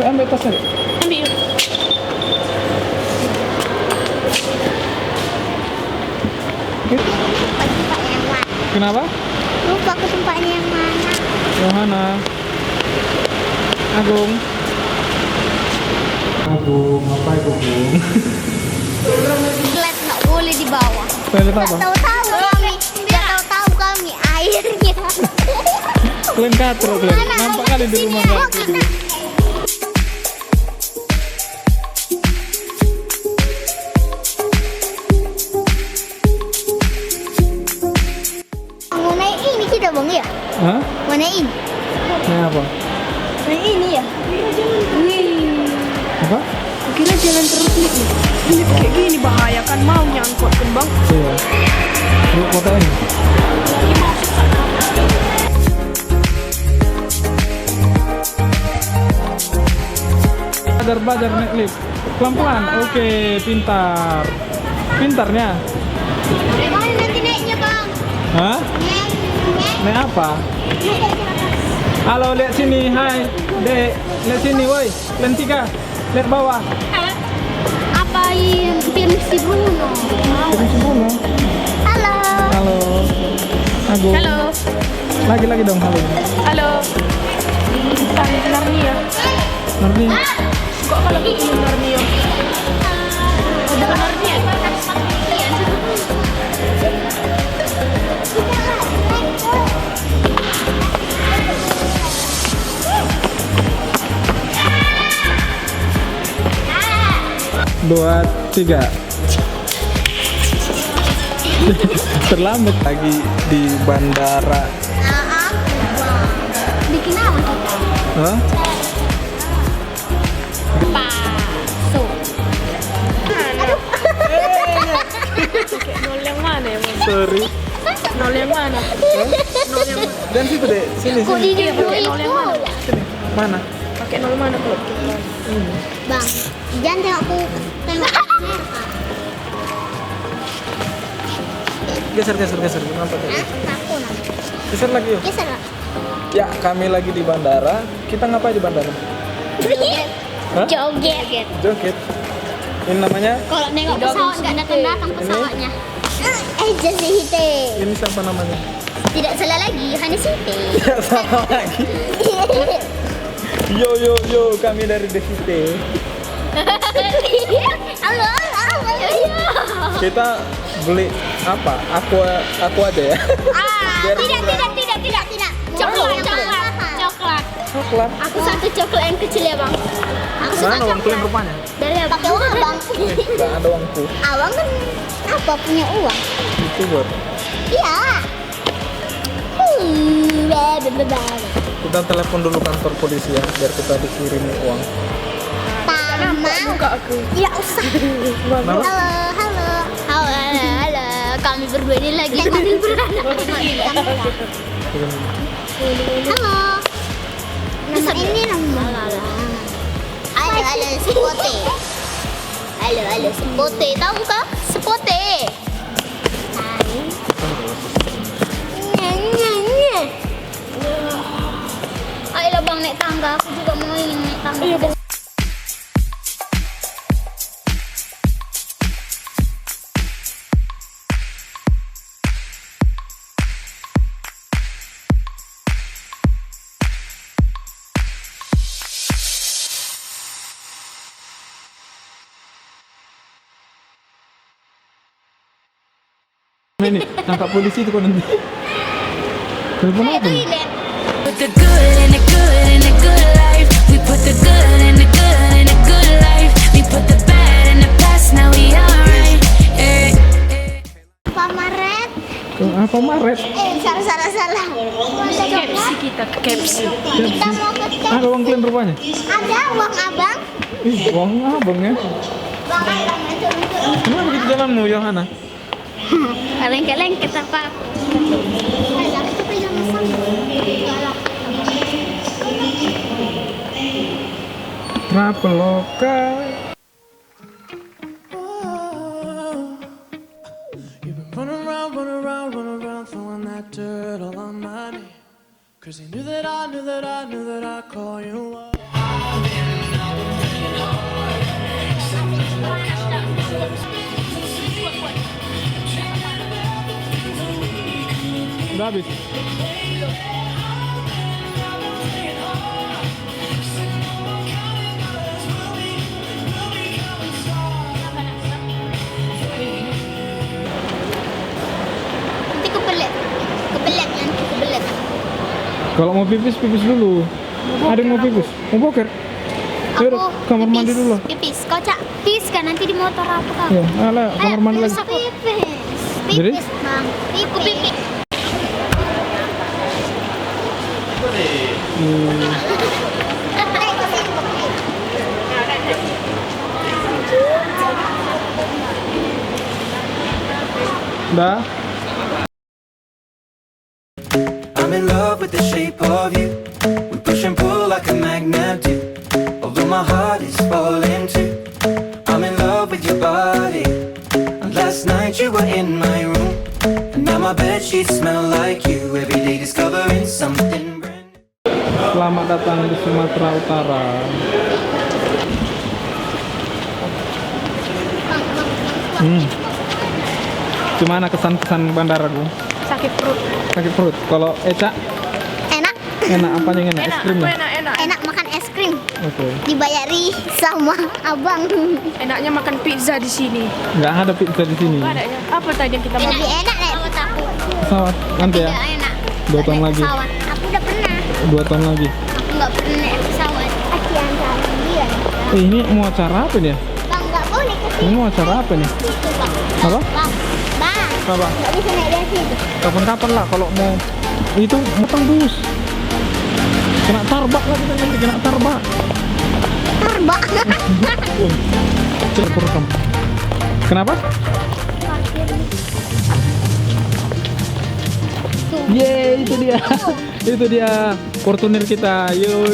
Ambil tasnya. Ambil yuk. Lupa tempat yang mana. Kenapa? Lupa ke tempatnya yang mana. Yohana. Agung. Agung, apa itu, Agung? Toilet nggak boleh di bawah. Toilet apa? Nggak tahu kami airnya. Kalian katro, kalian. Nampak kali di rumah katro dulu. Mau naik ini kita bang ya? Hah? Mau naik ini? Ini apa? Naik ini ya? Apa? Kira jalan terus nih. Ini kayak gini bahaya kan mau nyangkut kan bang. Iya. Yuk foto ini. Belajar naik lift. Pelan-pelan. Oke, pintar. Pintarnya. Mana nanti naiknya bang? Hah? Naik apa? Halo, lihat sini. Hai. Dek, lihat sini, woi. Lentika. Lihat bawah. Apa yang film si Bruno? Terus semua. Halo. Halo. Agung. Halo. Lagi dong, halo. Halo. Narnia. Ngerti? Kok kalau gitu Narnia? Ada Narnia. Dua, tiga. Terlambat lagi di bandara. Bikin apa kita? Hah? Bakso. Kayak nol yang mana ya bang? Sorry. Nol yang mana? Nol yang mana? Dan situ deh, sini Kok sini. di pakai nol yang mana? Sini. Mana? Pakai nol mana kalau kita? Bang, jangan tengok kamera. Geser. Kenapa tadi? Aku nanti. Geser lagi yuk. Geser lah. Ya, kami lagi di bandara. Kita ngapain di bandara? Hah? Joget. Joget. Ini namanya? Kalau nengok pesawat nggak datang pesawatnya. Agency Hite. Ini siapa namanya? Tidak salah lagi, hanya Site. Tidak salah lagi. Yo, kami dari DVT. Halo. Kita beli apa? Aku aja ya. Biar murah. Tidak. Coklat. Coklat. Aku satu coklat yang kecil ya bang. Aku suka Mana uang kalian rupanya? Dari pakai uang bang. Gak ada uangku. Abang kan apa punya uang? Itu buat. Iya. Kita telepon dulu kantor polisi ya, biar kita dikirimi uang. Tama. Aku. Tidak usah. Kenapa? Halo. Kami berdua ini lagi ambil beranak. Halo. Nama ini nama. Halo Sepote. Halo Sepote. Tahu kah Sepote? Ayolah bang naik tangga. Aku juga mau ingin naik tangga. Ini tangkap polisi itu kok nanti. Telepon apa? Toilet. Put the good in the good in the good life. We put the good in the good in the good life. We put the bad in the past. Now we alright. Pamaret. Apa Maret? Salah. KFC kita ke KFC. Kita mau ke Ada uang kalian rupanya? Ada uang abang. Ih, uang abang ya. Bang abang turun. Kenapa begitu jalanmu, Yohana? Lengket apa? Kita pegang Traveloka. You've been running around, throwing that dirt all on my name. 'Cause you knew that I call you up. Udah habis. Nanti kebelet. Kebelet nanti kebelet. Kalau mau pipis, pipis dulu. Ada yang mau pipis? Mau boker? Yaudah, kamar mandi pipis, dulu lah. Pipis. Kau cak pipis kan nanti di motor apa kau? Ya, alah, kamar mandi lagi. Pipis. Jadi? Pipis, Bang. Pipis. Udah. I'm in love with the shape of you. We push and pull like a magnet do. Although my heart is falling too. I'm in love with your body. And last night you were in my room. And now my bedsheets smell like you. Every day discovering something brand new. Selamat datang di Sumatera Utara. Gimana kesan-kesan bandara gue? Sakit perut. Sakit perut. Kalau Eca Enak. enak, apanya yang enak? Es krimnya? Enak. Enak makan es krim. Oke. Dibayari sama abang. Enaknya makan pizza di sini. Nggak ada pizza di sini. Apa adanya? Apa tadi yang kita makan? Lebih enak naik pesawat. Pesawat nanti ya. Tidak enak. 2 tahun Naik lagi. pesawat. Aku udah pernah. 2 tahun lagi. Aku nggak pernah naik pesawat. Kasihan sama dia. Ini mau acara apa nih? Bang nggak boleh ke Ini mau acara apa nih? situ bang. Apa? Bang. Apa? Nggak bisa naik dari situ. Kapan-kapan lah kalau mau itu motong bus. Kena tarbak lagi nanti kena tarbak. Terbang. Coba rekam. Kenapa? Yeay, itu dia. Itu dia Fortuner kita. Yo.